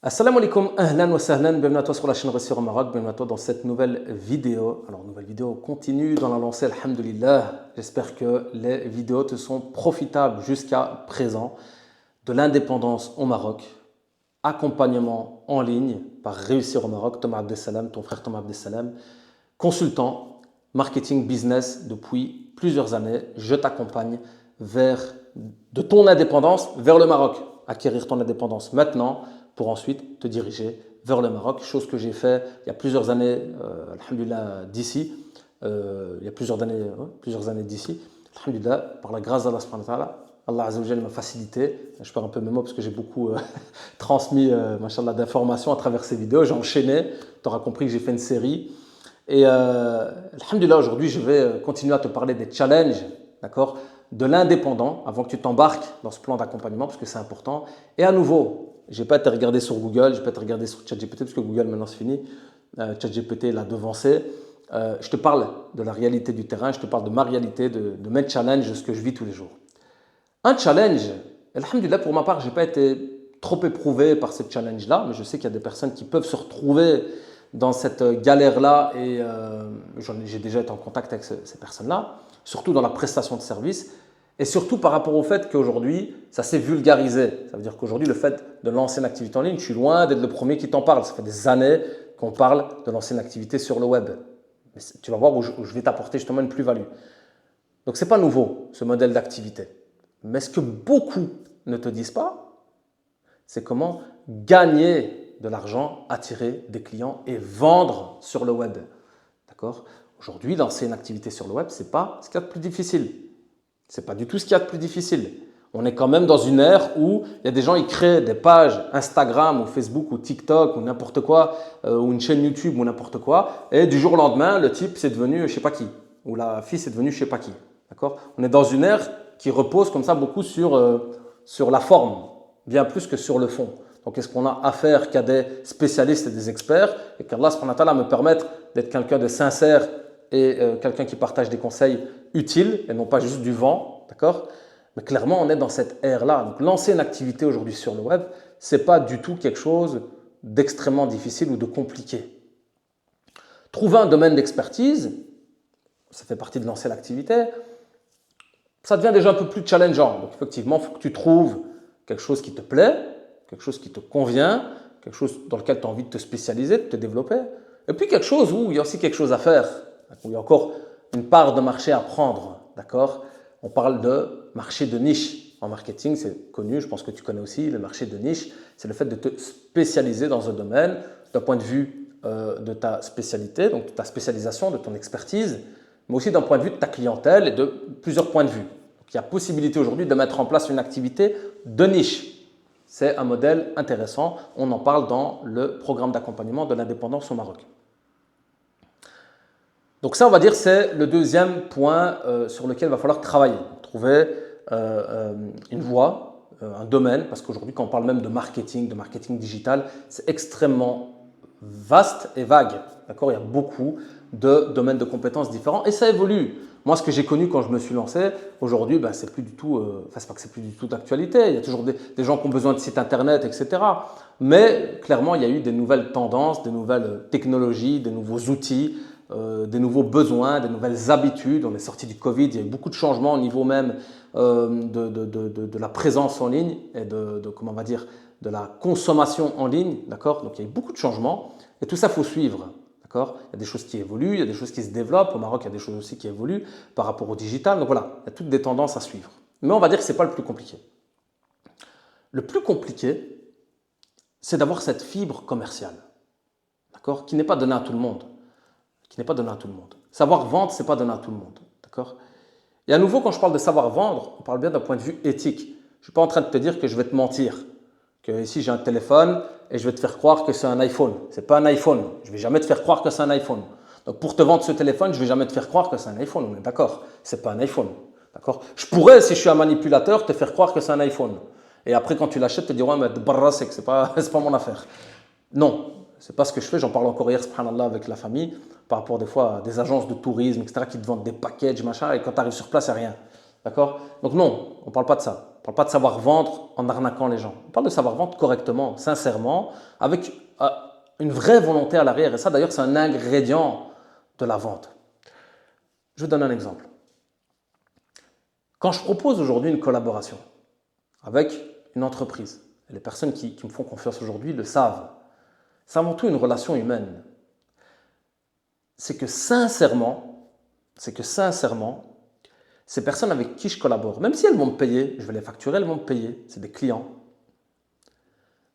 Assalamu alaikum, ahlan wa sahlan, bienvenue à toi sur la chaîne Réussir au Maroc, bienvenue à toi dans cette nouvelle vidéo. Alors, nouvelle vidéo continue dans la lancée, alhamdulillah. J'espère que les vidéos te sont profitables jusqu'à présent. De l'indépendance au Maroc, accompagnement en ligne par Réussir au Maroc, Thomas Abdesalam, ton frère Thomas Abdesalam, consultant, marketing business depuis plusieurs années. Je t'accompagne de ton indépendance vers le Maroc, acquérir ton indépendance maintenant pour ensuite te diriger vers le Maroc, chose que j'ai fait il y a plusieurs années, alhamdulillah, d'ici, il y a plusieurs années d'ici, alhamdulillah, par la grâce d'Allah subhanahu wa ta'ala. Allah Azza wa Jalla m'a facilité, je perds un peu mes mots parce que j'ai beaucoup transmis machallah, d'informations à travers ces vidéos, j'ai enchaîné, tu auras compris que j'ai fait une série et alhamdulillah, aujourd'hui je vais continuer à te parler des challenges, d'accord, de l'indépendant avant que tu t'embarques dans ce plan d'accompagnement parce que c'est important. Et à nouveau, je n'ai pas été regardé sur Google, je n'ai pas été regardé sur ChatGPT parce que Google maintenant c'est fini, ChatGPT l'a devancé. Je te parle de la réalité du terrain, je te parle de ma réalité, de mes challenges, de ce que je vis tous les jours. Un challenge, alhamdulillah pour ma part, je n'ai pas été trop éprouvé par ce challenge-là, mais je sais qu'il y a des personnes qui peuvent se retrouver dans cette galère-là et j'ai déjà été en contact avec ces personnes-là, surtout dans la prestation de services et surtout par rapport au fait qu'aujourd'hui, ça s'est vulgarisé. Ça veut dire qu'aujourd'hui, le fait de lancer une activité en ligne, je suis loin d'être le premier qui t'en parle. Ça fait des années qu'on parle de lancer une activité sur le web. Mais tu vas voir où je vais t'apporter justement une plus-value. Donc, ce n'est pas nouveau, ce modèle d'activité. Mais ce que beaucoup ne te disent pas, c'est comment gagner de l'argent, attirer des clients et vendre sur le web. D'accord ? Aujourd'hui, lancer une activité sur le web, ce n'est pas ce qu'il y a de plus difficile. Ce n'est pas du tout ce qu'il y a de plus difficile. On est quand même dans une ère où il y a des gens qui créent des pages Instagram ou Facebook ou TikTok ou n'importe quoi, ou une chaîne YouTube ou n'importe quoi, et du jour au lendemain, le type c'est devenu je ne sais pas qui, ou la fille c'est devenue je ne sais pas qui. D'accord ? On est dans une ère qui repose comme ça beaucoup sur la forme, bien plus que sur le fond. Donc, est-ce qu'on a affaire qu'à des spécialistes et des experts et qu'Allah subhanahu wa ta'ala me permette d'être quelqu'un de sincère et quelqu'un qui partage des conseils utiles et non pas juste du vent, d'accord ? Mais clairement, on est dans cette ère-là. Donc, lancer une activité aujourd'hui sur le web, ce n'est pas du tout quelque chose d'extrêmement difficile ou de compliqué. Trouver un domaine d'expertise, ça fait partie de lancer l'activité, ça devient déjà un peu plus challengeant. Donc, effectivement, il faut que tu trouves quelque chose qui te plaît, quelque chose qui te convient, quelque chose dans lequel tu as envie de te spécialiser, de te développer. Et puis quelque chose où il y a aussi quelque chose à faire, où il y a encore une part de marché à prendre. D'accord ? On parle de marché de niche. En marketing, c'est connu, je pense que tu connais aussi, le marché de niche, c'est le fait de te spécialiser dans un domaine d'un point de vue de ta spécialité, donc de ta spécialisation, de ton expertise, mais aussi d'un point de vue de ta clientèle et de plusieurs points de vue. Donc, il y a possibilité aujourd'hui de mettre en place une activité de niche. C'est un modèle intéressant. On en parle dans le programme d'accompagnement de l'indépendance au Maroc. Donc ça, on va dire, c'est le deuxième point sur lequel il va falloir travailler. Trouver une voie, un domaine, parce qu'aujourd'hui, quand on parle même de marketing digital, c'est extrêmement vaste et vague. D'accord ? Il y a beaucoup de domaines de compétences différents et ça évolue. Moi, ce que j'ai connu quand je me suis lancé, aujourd'hui, ben, c'est plus du tout, c'est pas que c'est plus du tout d'actualité. Il y a toujours des gens qui ont besoin de sites internet, etc. Mais clairement, il y a eu des nouvelles tendances, des nouvelles technologies, des nouveaux outils, des nouveaux besoins, des nouvelles habitudes. On est sorti du Covid, il y a eu beaucoup de changements au niveau même de la présence en ligne et comment on va dire, de la consommation en ligne. D'accord ? Donc, il y a eu beaucoup de changements et tout ça, il faut suivre. D'accord ? Il y a des choses qui évoluent, il y a des choses qui se développent. Au Maroc, il y a des choses aussi qui évoluent par rapport au digital. Donc voilà, il y a toutes des tendances à suivre. Mais on va dire que ce n'est pas le plus compliqué. Le plus compliqué, c'est d'avoir cette fibre commerciale, d'accord ? Qui n'est pas donnée à tout le monde. Savoir vendre, ce n'est pas donné à tout le monde. D'accord ? Et à nouveau, quand je parle de savoir vendre, on parle bien d'un point de vue éthique. Je ne suis pas en train de te dire que je vais te mentir. Que ici j'ai un téléphone et je vais te faire croire que c'est un iPhone. Ce n'est pas un iPhone. Je ne vais jamais te faire croire que c'est un iPhone. Donc pour te vendre ce téléphone, je ne vais jamais te faire croire que c'est un iPhone. On est d'accord ? Ce n'est pas un iPhone. D'accord ? Je pourrais, si je suis un manipulateur, te faire croire que c'est un iPhone. Et après, quand tu l'achètes, te dire ouais, mais barra, c'est que c'est pas mon affaire. Non, c'est pas ce que je fais. J'en parle encore hier, subhanallah, avec la famille, par rapport des fois à des agences de tourisme, etc., qui te vendent des packages, machin, et quand tu arrives sur place, il n'y a rien. D'accord ? Donc non, on ne parle pas de ça. On ne parle pas de savoir vendre en arnaquant les gens. On parle de savoir vendre correctement, sincèrement, avec une vraie volonté à l'arrière. Et ça, d'ailleurs, c'est un ingrédient de la vente. Je vous donne un exemple. Quand je propose aujourd'hui une collaboration avec une entreprise, et les personnes qui me font confiance aujourd'hui le savent, c'est avant tout une relation humaine. C'est que sincèrement, ces personnes avec qui je collabore, même si elles vont me payer, je vais les facturer, elles vont me payer, c'est des clients.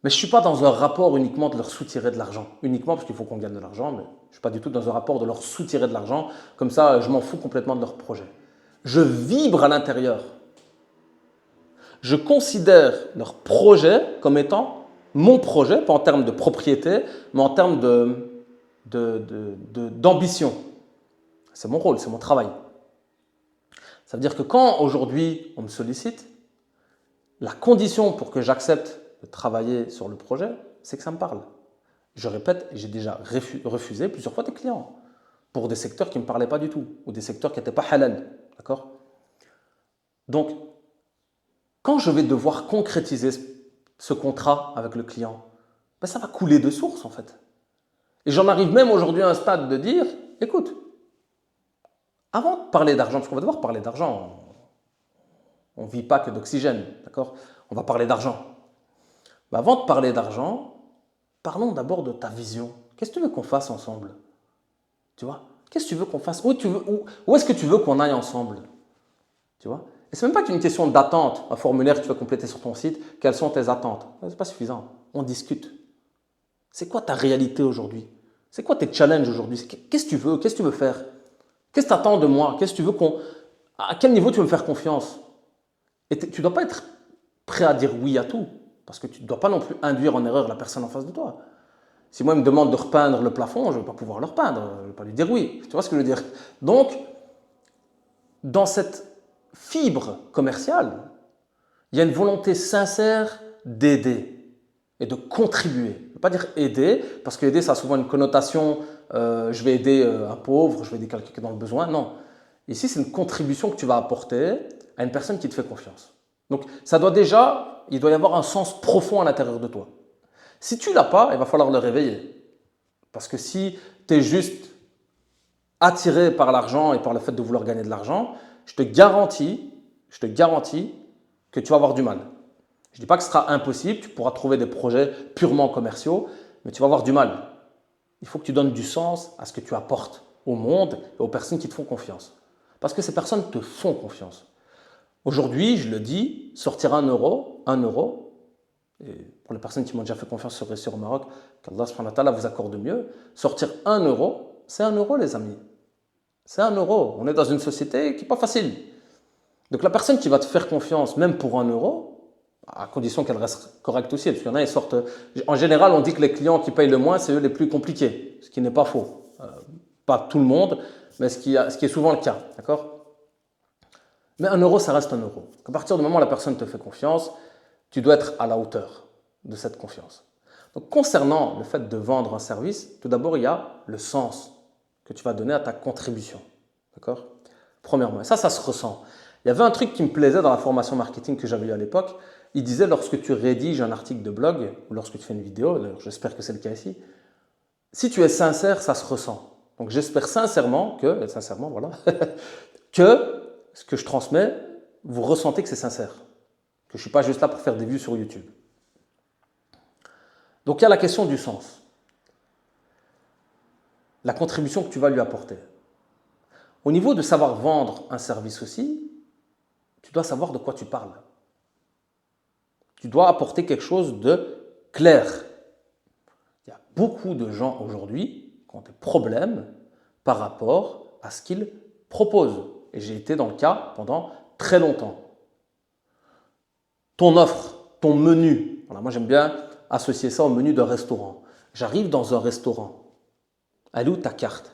Mais je ne suis pas dans un rapport uniquement de leur soutirer de l'argent, uniquement parce qu'il faut qu'on gagne de l'argent, mais je ne suis pas du tout dans un rapport de leur soutirer de l'argent, comme ça je m'en fous complètement de leur projet. Je vibre à l'intérieur. Je considère leur projet comme étant mon projet, pas en termes de propriété, mais en termes d'ambition. C'est mon rôle, c'est mon travail. Ça veut dire que quand aujourd'hui on me sollicite, la condition pour que j'accepte de travailler sur le projet, c'est que ça me parle. Je répète, j'ai déjà refusé plusieurs fois des clients pour des secteurs qui ne me parlaient pas du tout ou des secteurs qui n'étaient pas halal. D'accord ? Donc, quand je vais devoir concrétiser ce contrat avec le client, ben ça va couler de source en fait. Et j'en arrive même aujourd'hui à un stade de dire, écoute, avant de parler d'argent, parce qu'on va devoir parler d'argent, on ne vit pas que d'oxygène, d'accord ? On va parler d'argent. Ben avant de parler d'argent, parlons d'abord de ta vision. Qu'est-ce que tu veux qu'on fasse ensemble ? Tu vois ? Qu'est-ce que tu veux qu'on fasse ? Où est-ce que tu veux qu'on aille ensemble ? Tu vois ? Et ce n'est même pas qu'une question d'attente, un formulaire que tu vas compléter sur ton site. Quelles sont tes attentes ? Ce n'est pas suffisant. On discute. C'est quoi ta réalité aujourd'hui ? C'est quoi tes challenges aujourd'hui ? Qu'est-ce que tu veux ? Qu'est-ce que tu veux faire ? Qu'est-ce que tu attends de moi ? Qu'est-ce que tu veux à quel niveau tu veux me faire confiance ? Et tu ne dois pas être prêt à dire oui à tout. Parce que tu ne dois pas non plus induire en erreur la personne en face de toi. Si moi, il me demande de repeindre le plafond, je ne vais pas pouvoir le repeindre. Je ne vais pas lui dire oui. Tu vois ce que je veux dire ? Donc, dans cette fibre commerciale, il y a une volonté sincère d'aider et de contribuer. Je ne veux pas dire aider, parce que aider, ça a souvent une connotation je vais aider un pauvre, je vais aider quelqu'un qui est dans le besoin. Non. Ici, c'est une contribution que tu vas apporter à une personne qui te fait confiance. Donc, il doit y avoir un sens profond à l'intérieur de toi. Si tu ne l'as pas, il va falloir le réveiller. Parce que si tu es juste attiré par l'argent et par le fait de vouloir gagner de l'argent, je te garantis que tu vas avoir du mal. Je ne dis pas que ce sera impossible, tu pourras trouver des projets purement commerciaux, mais tu vas avoir du mal. Il faut que tu donnes du sens à ce que tu apportes au monde et aux personnes qui te font confiance. Parce que ces personnes te font confiance. Aujourd'hui, je le dis, sortir 1 euro, et pour les personnes qui m'ont déjà fait confiance sur Réussir au Maroc, qu'Allah subhanahu wa ta'ala vous accorde mieux, sortir 1 euro, c'est 1 euro les amis. C'est 1 euro. On est dans une société qui n'est pas facile. Donc la personne qui va te faire confiance, même pour 1 euro, à condition qu'elle reste correcte aussi, parce qu'il y en a, ils sortent. En général, on dit que les clients qui payent le moins, c'est eux les plus compliqués, ce qui n'est pas faux. Pas tout le monde, mais ce qui est souvent le cas. D'accord ? Mais 1 euro, ça reste 1 euro. À partir du moment où la personne te fait confiance, tu dois être à la hauteur de cette confiance. Donc concernant le fait de vendre un service, tout d'abord, il y a le sens que tu vas donner à ta contribution. D'accord ? Premièrement, et ça se ressent. Il y avait un truc qui me plaisait dans la formation marketing que j'avais eu à l'époque. Il disait, lorsque tu rédiges un article de blog, ou lorsque tu fais une vidéo, d'ailleurs j'espère que c'est le cas ici, si tu es sincère, ça se ressent. Donc j'espère sincèrement que que ce que je transmets, vous ressentez que c'est sincère. Que je ne suis pas juste là pour faire des vues sur YouTube. Donc il y a la question du sens. La contribution que tu vas lui apporter. Au niveau de savoir vendre un service aussi, tu dois savoir de quoi tu parles. Tu dois apporter quelque chose de clair. Il y a beaucoup de gens aujourd'hui qui ont des problèmes par rapport à ce qu'ils proposent. Et j'ai été dans le cas pendant très longtemps. Ton offre, ton menu. Voilà, moi, j'aime bien associer ça au menu d'un restaurant. J'arrive dans un restaurant. Elle est où ta carte?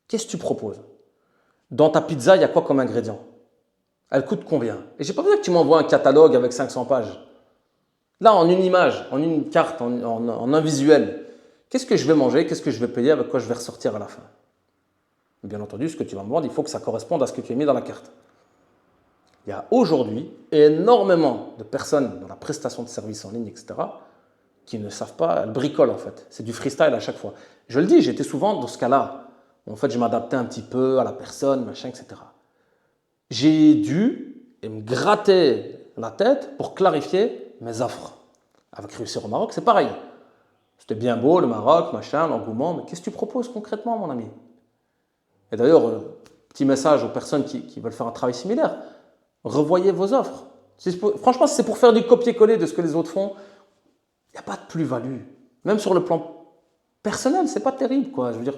Qu'est-ce que tu proposes? Dans ta pizza, il y a quoi comme ingrédient? Elle coûte combien? Et j'ai pas besoin que tu m'envoies un catalogue avec 500 pages. Là, en une image, en une carte, en un visuel, qu'est-ce que je vais manger? Qu'est-ce que je vais payer? Avec quoi je vais ressortir à la fin? Bien entendu, ce que tu vas me vendre, il faut que ça corresponde à ce que tu as mis dans la carte. Il y a aujourd'hui énormément de personnes dans la prestation de services en ligne, etc., qui ne savent pas, elles bricolent en fait. C'est du freestyle à chaque fois. Je le dis, j'étais souvent dans ce cas-là. En fait, je m'adaptais un petit peu à la personne, machin, etc. J'ai dû me gratter la tête pour clarifier mes offres. Avec Réussir au Maroc, c'est pareil. C'était bien beau, le Maroc, machin, l'engouement, mais qu'est-ce que tu proposes concrètement, mon ami? Et d'ailleurs, petit message aux personnes qui veulent faire un travail similaire, revoyez vos offres. Franchement, si c'est pour faire du copier-coller de ce que les autres font, il n'y a pas de plus-value. Même sur le plan personnel, c'est pas terrible, quoi. Je veux dire,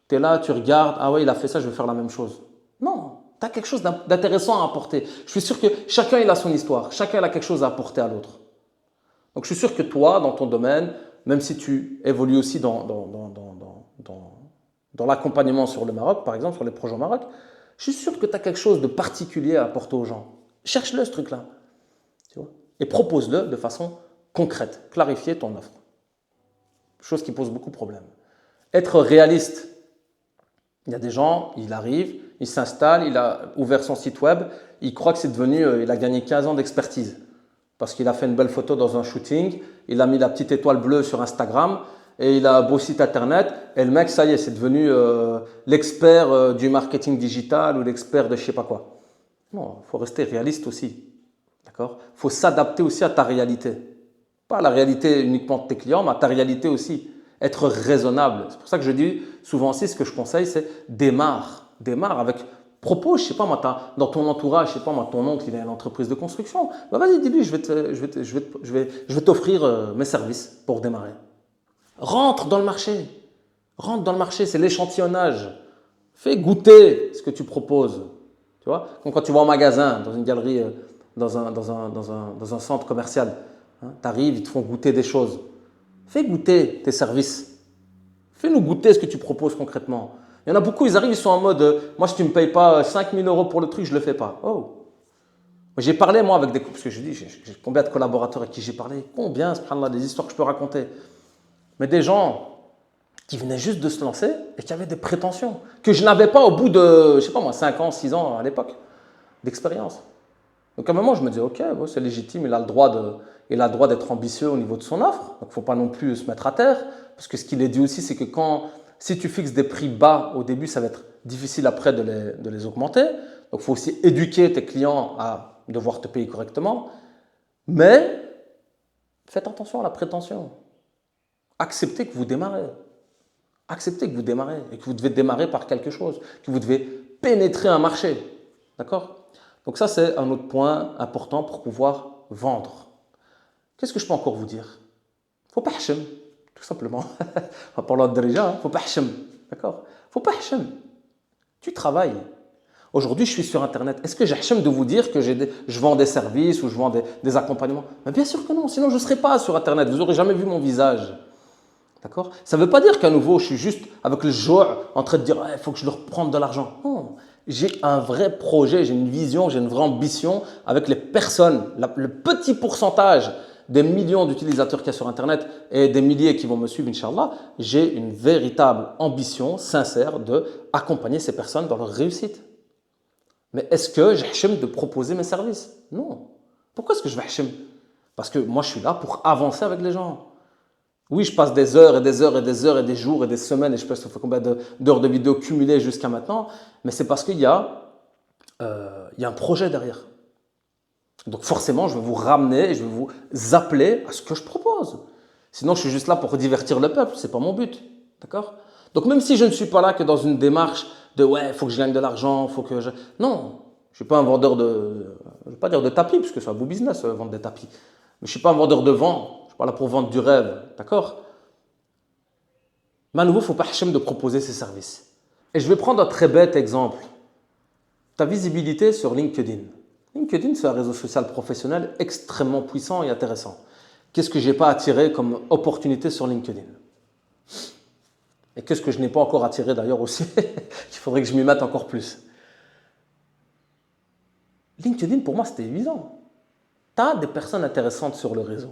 tu es là, tu regardes, ah ouais, il a fait ça, je vais faire la même chose. Non, tu as quelque chose d'intéressant à apporter. Je suis sûr que chacun il a son histoire, chacun il a quelque chose à apporter à l'autre. Donc je suis sûr que toi, dans ton domaine, même si tu évolues aussi dans l'accompagnement sur le Maroc, par exemple, sur les projets au Maroc, je suis sûr que tu as quelque chose de particulier à apporter aux gens. Cherche-le, ce truc-là. Tu vois, et propose-le de façon concrète. Clarifier ton offre. Chose qui pose beaucoup de problèmes. Être réaliste. Il y a des gens, il arrive, il s'installe, il a ouvert son site web, il croit que c'est devenu, il a gagné 15 ans d'expertise. Parce qu'il a fait une belle photo dans un shooting, il a mis la petite étoile bleue sur Instagram et il a un beau site internet. Et le mec, ça y est, c'est devenu l'expert du marketing digital ou l'expert de je sais pas quoi. Non, il faut rester réaliste aussi. D'accord ? Il faut s'adapter aussi à ta réalité. Pas à la réalité uniquement de tes clients, mais à ta réalité aussi. Être raisonnable. C'est pour ça que je dis souvent aussi, ce que je conseille, c'est démarre. Démarre avec, propose, je sais pas moi, dans ton entourage, je sais pas moi, ton oncle, il a une entreprise de construction. Bah vas-y, dis-lui, je vais t'offrir mes services pour démarrer. Rentre dans le marché. Rentre dans le marché, c'est l'échantillonnage. Fais goûter ce que tu proposes. Tu vois, comme quand tu vas en magasin, dans une galerie, dans un centre commercial, hein, tu arrives, ils te font goûter des choses. Fais goûter tes services. Fais-nous goûter ce que tu proposes concrètement. Il y en a beaucoup, ils arrivent, ils sont en mode moi, si tu ne me payes pas 5 000 euros pour le truc, je ne le fais pas. Oh. J'ai parlé, moi, avec des. Parce que je dis, j'ai combien de collaborateurs avec qui j'ai parlé? Combien, subhanallah, des histoires que je peux raconter. Mais des gens qui venaient juste de se lancer et qui avaient des prétentions que je n'avais pas au bout de, je sais pas moi, 5 ans, 6 ans à l'époque d'expérience. Donc à un moment, je me disais, ok, bon, c'est légitime, il a le droit d'être ambitieux au niveau de son offre. Donc il ne faut pas non plus se mettre à terre. Parce que ce qu'il est dit aussi, c'est que si tu fixes des prix bas au début, ça va être difficile après de les augmenter. Donc il faut aussi éduquer tes clients à devoir te payer correctement. Mais faites attention à la prétention. Acceptez que vous démarrez. Acceptez que vous démarrez et que vous devez démarrer par quelque chose, que vous devez pénétrer un marché. D'accord ? Donc ça, c'est un autre point important pour pouvoir vendre. Qu'est-ce que je peux encore vous dire? Faut pas hachem, tout simplement. En parlant de déjà, faut pas hachem. D'accord? Faut pas hachem. Tu travailles. Aujourd'hui, je suis sur Internet. Est-ce que j'ai hachem de vous dire que je vends des services ou je vends des accompagnements? Mais bien sûr que non, sinon je ne serais pas sur Internet. Vous n'aurez jamais vu mon visage. D'accord? Ça ne veut pas dire qu'à nouveau, je suis juste avec le joie en train de dire il faut que je leur prenne de l'argent. Non, j'ai un vrai projet, j'ai une vision, j'ai une vraie ambition avec les personnes, le petit pourcentage des millions d'utilisateurs qu'il y a sur Internet et des milliers qui vont me suivre, Inch'Allah. J'ai une véritable ambition sincère d'accompagner ces personnes dans leur réussite. Mais est-ce que j'ai hachem de proposer mes services? Non. Pourquoi est-ce que je vais hachem? Parce que moi, je suis là pour avancer avec les gens. Oui, je passe des heures et des heures et des heures et des jours et des semaines et je sais pas ça fait combien d'heures de vidéos cumulées jusqu'à maintenant, mais c'est parce qu'il y a un projet derrière. Donc forcément, je vais vous ramener et je vais vous appeler à ce que je propose. Sinon, je suis juste là pour divertir le peuple, c'est pas mon but. D'accord? Donc même si je ne suis pas là que dans une démarche de ouais, il faut que je gagne de l'argent, faut que je. Non, je ne suis pas un vendeur de. Je ne vais pas dire de tapis, parce que c'est un beau business, vendre des tapis. Mais je ne suis pas un vendeur de vent. Voilà, pour vendre du rêve, d'accord? Mais à nouveau, il ne faut pas hachem de proposer ses services. Et je vais prendre un très bête exemple. Ta visibilité sur LinkedIn. LinkedIn, c'est un réseau social professionnel extrêmement puissant et intéressant. Qu'est-ce que je n'ai pas attiré comme opportunité sur LinkedIn? Et qu'est-ce que je n'ai pas encore attiré d'ailleurs aussi? Il faudrait que je m'y mette encore plus. LinkedIn, pour moi, c'était évident. Tu as des personnes intéressantes sur le réseau.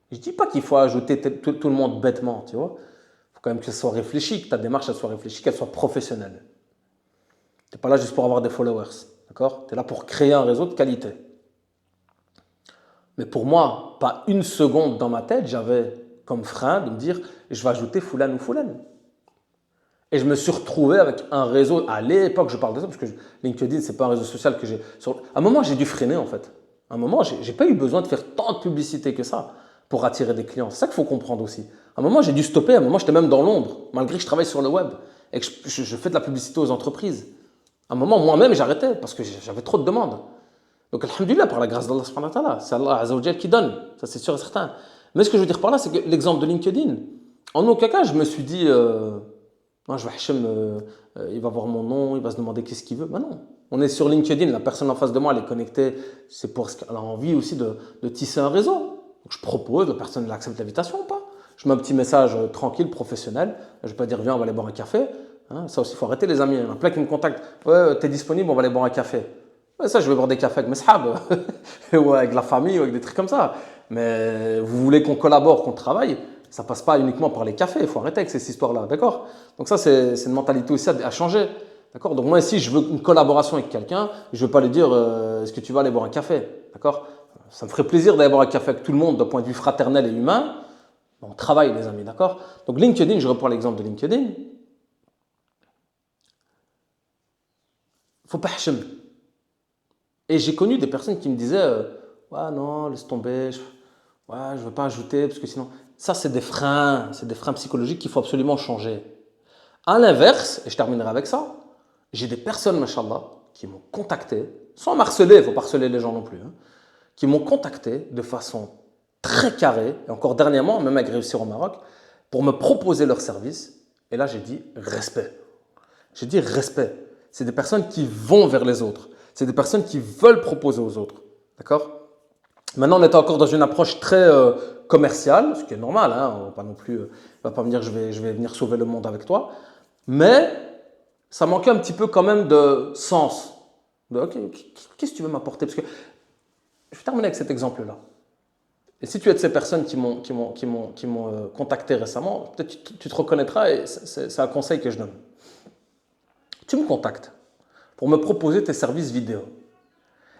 Je ne dis pas qu'il faut ajouter tout le monde bêtement, tu vois. Il faut quand même que ce soit réfléchi, que ta démarche elle soit réfléchie, qu'elle soit professionnelle. Tu n'es pas là juste pour avoir des followers. D'accord? Tu es là pour créer un réseau de qualité. Mais pour moi, pas une seconde dans ma tête, j'avais comme frein de me dire je vais ajouter Fulan ou Fulan. Et je me suis retrouvé avec un réseau. À l'époque, je parle de ça parce que LinkedIn, c'est pas un réseau social que j'ai. À un moment, j'ai dû freiner en fait. À un moment, j'ai pas eu besoin de faire tant de publicité que ça pour attirer des clients. C'est ça qu'il faut comprendre aussi. À un moment, j'ai dû stopper. À un moment, j'étais même dans l'ombre, malgré que je travaille sur le web et que je fais de la publicité aux entreprises. À un moment, moi-même, j'arrêtais parce que j'avais trop de demandes. Donc, alhamdoulilah, par la grâce d'Allah subhanahu wa ta'ala, c'est Allah Azza wa Jal qui donne. Ça, c'est sûr et certain. Mais ce que je veux dire par là, c'est que l'exemple de LinkedIn, en aucun cas, je me suis dit. Moi, je vais Hachem, il va voir mon nom, il va se demander qu'est-ce qu'il veut. Mais non, on est sur LinkedIn, la personne en face de moi, elle est connectée, c'est pour ce qu'elle a envie aussi de tisser un réseau. Donc, je propose, la personne elle accepte l'invitation ou pas. Je mets un petit message tranquille, professionnel. Je ne vais pas dire viens, on va aller boire un café. Hein, ça aussi, il faut arrêter les amis. Il y en a plein qui me contactent. Ouais, t'es disponible, on va aller boire un café. Ouais, ça, je vais boire des cafés avec mes sahabs, ou avec la famille, ou avec des trucs comme ça. Mais vous voulez qu'on collabore, qu'on travaille, ça passe pas uniquement par les cafés, il faut arrêter avec ces histoires-là, d'accord? Donc ça, c'est une mentalité aussi à changer, d'accord? Donc moi, si je veux une collaboration avec quelqu'un, je ne veux pas lui dire est-ce que tu vas aller boire un café, d'accord? Ça me ferait plaisir d'aller boire un café avec tout le monde d'un point de vue fraternel et humain. On travaille, les amis, d'accord? Donc LinkedIn, je reprends l'exemple de LinkedIn. Il ne faut pas hachem. Et j'ai connu des personnes qui me disaient ouais, non, laisse tomber, ouais, je ne veux pas ajouter parce que sinon. Ça, c'est des freins psychologiques qu'il faut absolument changer. À l'inverse, et je terminerai avec ça, j'ai des personnes, machallah, qui m'ont contacté, sans m'harceler, il ne faut pas harceler les gens non plus, hein, qui m'ont contacté de façon très carrée, et encore dernièrement, même avec Réussir au Maroc, pour me proposer leur service. Et là, j'ai dit respect. J'ai dit respect. C'est des personnes qui vont vers les autres. C'est des personnes qui veulent proposer aux autres. D'accord? Maintenant, on est encore dans une approche très commerciale, ce qui est normal. Hein, on va pas non plus, va pas me dire je vais venir sauver le monde avec toi. Mais ça manquait un petit peu quand même de sens. Qu'est-ce que tu veux m'apporter? Parce que je vais terminer avec cet exemple-là. Et si tu es de ces personnes qui m'ont contacté récemment, peut-être tu te reconnaîtras et c'est un conseil que je donne. Tu me contactes pour me proposer tes services vidéo.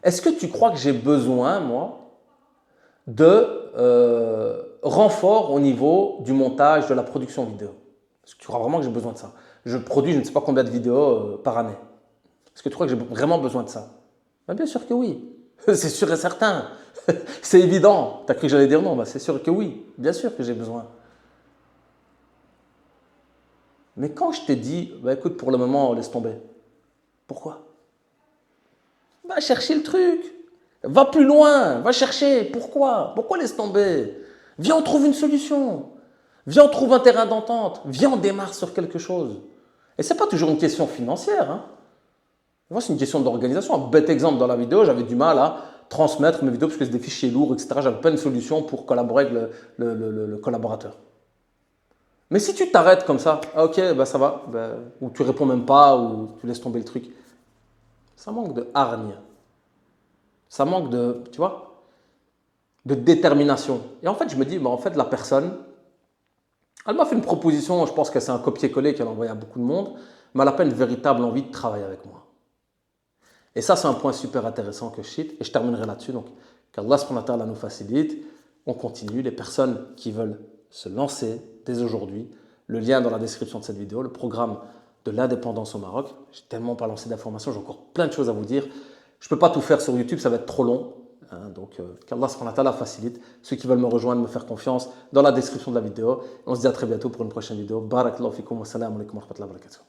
Est-ce que tu crois que j'ai besoin, moi, de renfort au niveau du montage, de la production vidéo? Est-ce que tu crois vraiment que j'ai besoin de ça? Je produis je ne sais pas combien de vidéos par année. Est-ce que tu crois que j'ai vraiment besoin de ça? Ben bien sûr que oui. C'est sûr et certain. C'est évident. Tu as cru que j'allais dire non? Ben c'est sûr que oui. Bien sûr que j'ai besoin. Mais quand je t'ai dit, ben écoute, pour le moment, laisse tomber. Pourquoi? Va chercher le truc. Va plus loin. Va chercher. Pourquoi? Pourquoi laisse tomber? Viens, on trouve une solution. Viens, on trouve un terrain d'entente. Viens, on démarre sur quelque chose. Et ce n'est pas toujours une question financière. Hein. Moi, c'est une question d'organisation. Un bête exemple dans la vidéo, j'avais du mal à transmettre mes vidéos parce que c'est des fichiers lourds, etc. J'avais pas une solution pour collaborer avec le collaborateur. Mais si tu t'arrêtes comme ça, ah, ok, bah ça va, bah, ou tu réponds même pas, ou tu laisses tomber le truc, ça manque de hargne. Ça manque de, tu vois, de détermination. Et en fait, je me dis, bah, en fait, la personne, elle m'a fait une proposition, je pense que c'est un copier-coller qu'elle a envoyé à beaucoup de monde, mais elle n'a pas une véritable envie de travailler avec moi. Et ça, c'est un point super intéressant que je cite, et je terminerai là-dessus. Donc, qu'Allah subhanahu wa ta'ala nous facilite, on continue. Les personnes qui veulent se lancer dès aujourd'hui, le lien dans la description de cette vidéo, le programme de l'indépendance au Maroc. J'ai tellement pas lancé d'informations, j'ai encore plein de choses à vous dire. Je ne peux pas tout faire sur YouTube, ça va être trop long. Hein, donc, qu'Allah subhanahu wa ta'ala facilite. Ceux qui veulent me rejoindre, me faire confiance, dans la description de la vidéo. On se dit à très bientôt pour une prochaine vidéo. Barakallahu fikum wa salam alaikum wa rahmatullahi wa barakatuh.